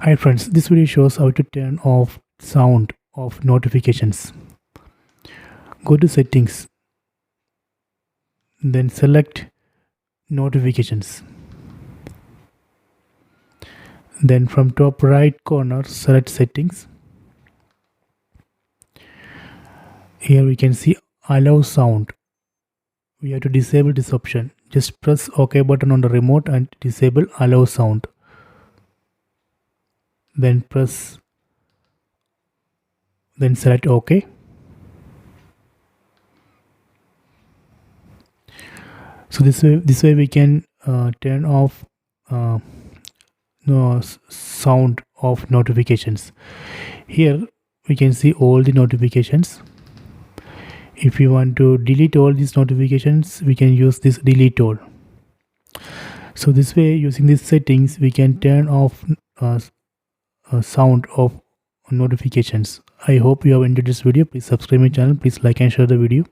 Hi friends, this video shows how to turn off sound of notifications. Go to settings, then select notifications. Then from top right corner select settings. Here we can see allow sound. We have to disable this option. Just press OK button on the remote and disable allow sound. Then select OK. So this way we can turn off sound of notifications. Here we can see all the notifications. If you want to delete all these notifications, we can use this delete all. So this way, using these settings, we can turn off sound of notifications. I hope you have enjoyed this video. Please subscribe my channel. Please like and share the video.